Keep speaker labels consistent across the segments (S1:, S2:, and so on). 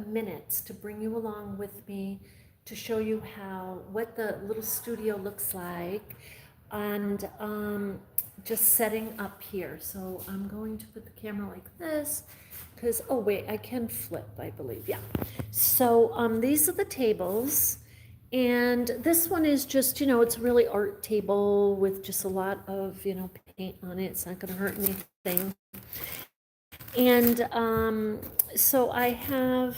S1: minutes to bring you along with me to show you what the little studio looks like, and just setting up here. So I'm going to put the camera like this because, oh wait, I can flip, I believe, yeah. So these are the tables, and this one is just, it's a really art table with just a lot of, paint on it. It's not gonna hurt anything. And so I have,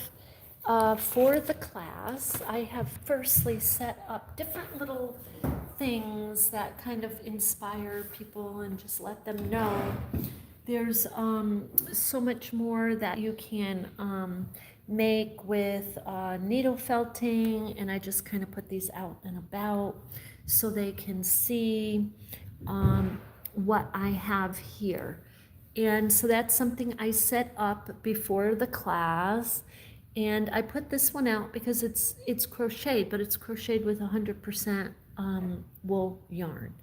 S1: for the class, I have firstly set up different little things that kind of inspire people and just let them know there's so much more that you can make with needle felting, and I just kind of put these out and about so they can see what I have here. And so that's something I set up before the class. And I put this one out because it's crocheted, but it's crocheted with 100% wool yarn.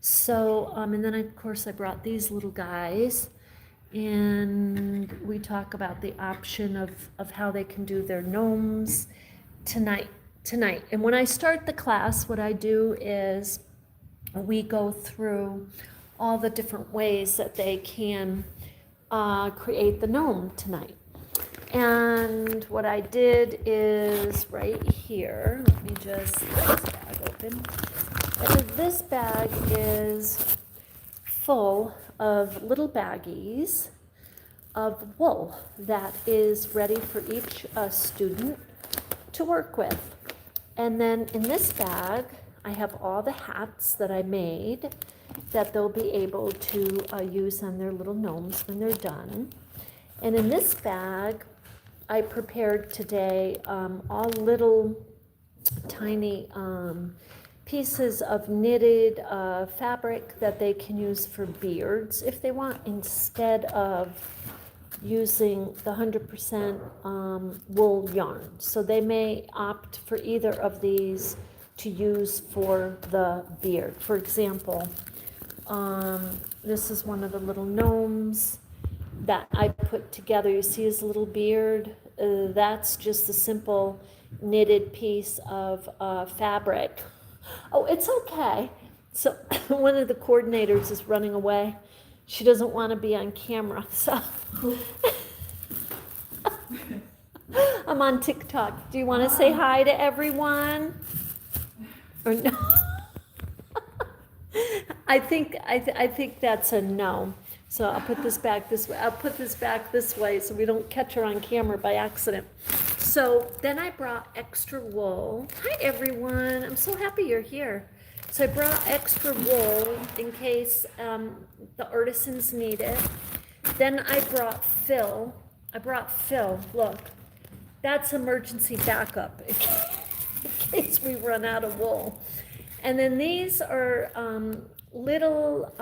S1: So, and then of course I brought these little guys, and we talk about the option of how they can do their gnomes tonight. And when I start the class, what I do is we go through all the different ways that they can create the gnome tonight. And what I did is right here, let me just get this bag open. And this bag is full of little baggies of wool that is ready for each student to work with. And then in this bag, I have all the hats that I made that they'll be able to use on their little gnomes when they're done. And in this bag, I prepared today all little tiny pieces of knitted fabric that they can use for beards if they want, instead of using the 100% wool yarn. So they may opt for either of these to use for the beard. For example, this is one of the little gnomes that I put together. You see his little beard? That's just a simple knitted piece of fabric. Oh, it's okay. So one of the coordinators is running away. She doesn't want to be on camera, so I'm on TikTok. Do you want to say hi to everyone? Or no? I think that's a no. So I'll put this back this way. I'll put this back this way so we don't catch her on camera by accident. So then I brought extra wool. Hi everyone, I'm so happy you're here. So I brought extra wool in case the artisans need it. Then I brought fill. Look, that's emergency backup in case we run out of wool. And then these are little,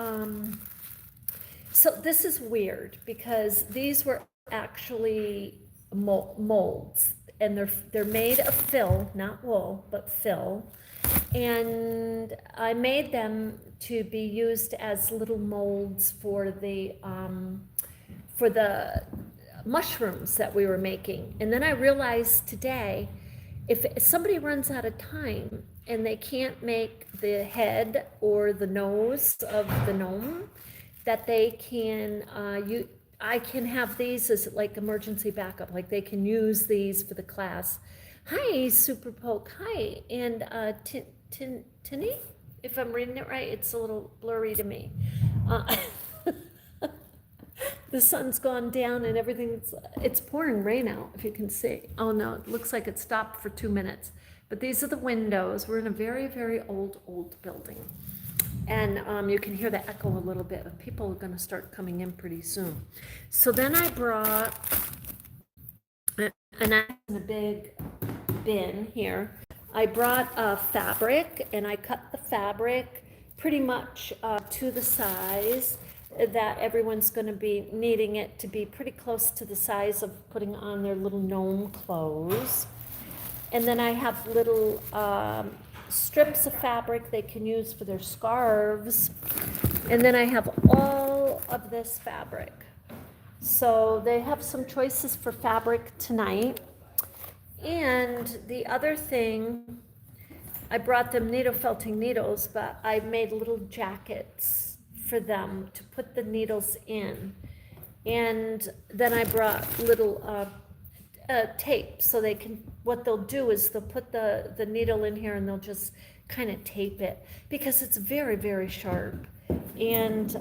S1: so this is weird because these were actually molds, and they're made of fill, not wool, but fill. And I made them to be used as little molds for the mushrooms that we were making. And then I realized today, if somebody runs out of time and they can't make the head or the nose of the gnome, that they can I can have these as like emergency backup, like they can use these for the class. Hi, Super Poke. Hi, and Tinny, if I'm reading it right, it's a little blurry to me. The sun's gone down and it's pouring rain out, if you can see. Oh no, it looks like it stopped for 2 minutes. But these are the windows. We're in a very, very old building. And you can hear the echo a little bit, but people are gonna start coming in pretty soon. So then I brought, and I'm in a big bin here. I brought fabric, and I cut the fabric pretty much to the size that everyone's going to be needing it to be pretty close to the size of putting on their little gnome clothes. And then I have little strips of fabric they can use for their scarves. And then I have all of this fabric. So they have some choices for fabric tonight. And the other thing, I brought them needle felting needles, but I made little jackets for them to put the needles in. And then I brought little tape, so they can, what they'll do is they'll put the needle in here and they'll just kind of tape it because it's very, very sharp. And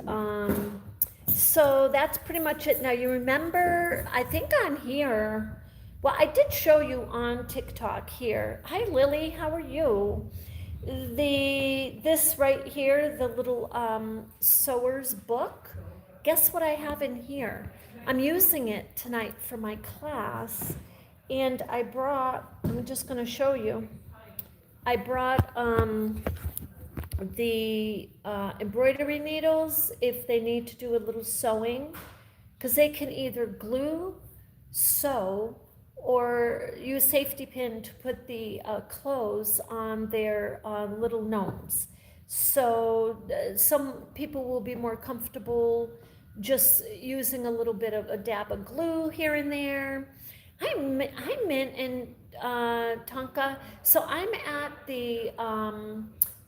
S1: so that's pretty much it. Now you remember, I think on here, well, I did show you on TikTok here. Hi Lily, how are you? This right here, the little sewer's book, guess what I have in here? I'm using it tonight for my class, and I brought, I'm just going to show you, I brought the embroidery needles if they need to do a little sewing, because they can either glue, sew, or use safety pin to put the clothes on their little gnomes. So some people will be more comfortable just using a little bit of a dab of glue here and there. Hi Mint and Tonka. So I'm at the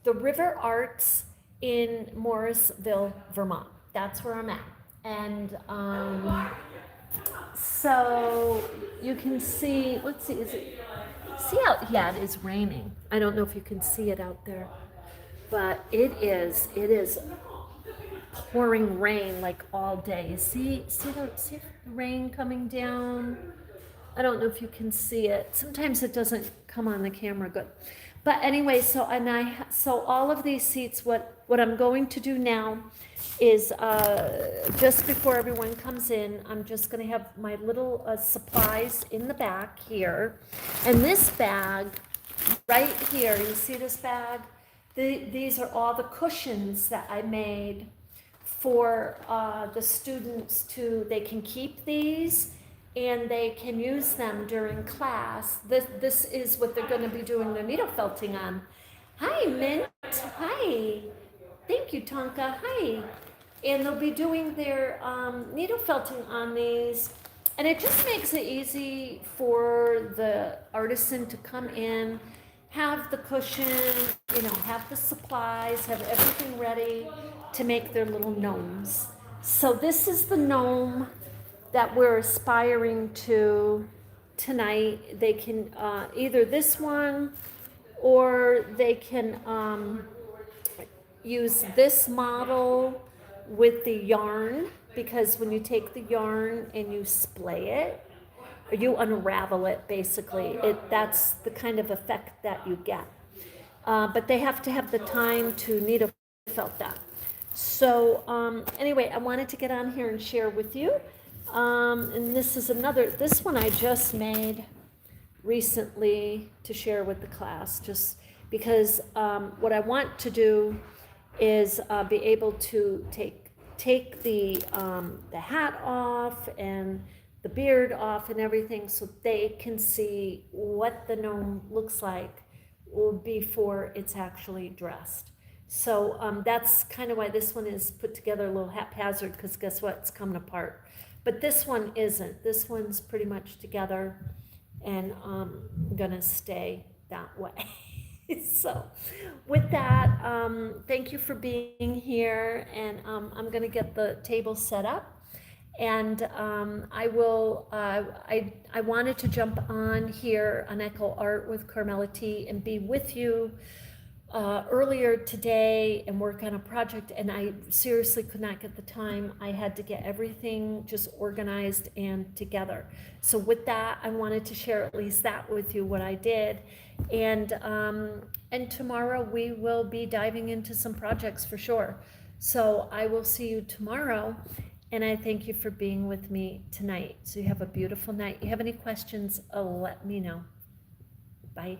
S1: River Arts in Morrisville, Vermont. That's where I'm at. And so you can see, let's see, is it, see how, yeah, it is raining. I don't know if you can see it out there, but it is pouring rain like all day. See the rain coming down? I don't know if you can see it. Sometimes it doesn't come on the camera good. But anyway, so all of these seats, what I'm going to do now is just before everyone comes in, I'm just going to have my little supplies in the back here. And this bag right here, you see this bag? These are all the cushions that I made for the students they can keep these and they can use them during class. This is what they're going to be doing their needle felting on. Hi, Mint. Hi. Thank you, Tonka. Hi. And they'll be doing their needle felting on these. And it just makes it easy for the artisan to come in, have the cushion, have the supplies, have everything ready to make their little gnomes. So this is the gnome that we're aspiring to tonight. They can either this one or they can use this model with the yarn, because when you take the yarn and you splay it, or you unravel it basically, that's the kind of effect that you get. But they have to have the time to needle felt that. So anyway, I wanted to get on here and share with you. And this one I just made recently to share with the class, just because what I want to do is be able to take the hat off and the beard off and everything, so they can see what the gnome looks like before it's actually dressed. So that's kind of why this one is put together a little haphazard, because guess what, it's coming apart. But this one isn't. This one's pretty much together and gonna stay that way. So with that, thank you for being here, and I'm gonna get the table set up. And I wanted to jump on here on Echo Art with Carmella-T and be with you earlier today and work on a project, and I seriously could not get the time. I had to get everything just organized and together. So with that, I wanted to share at least that with you, what I did. And tomorrow we will be diving into some projects for sure. So I will see you tomorrow, and I thank you for being with me tonight. So you have a beautiful night. You have any questions, let me know. Bye.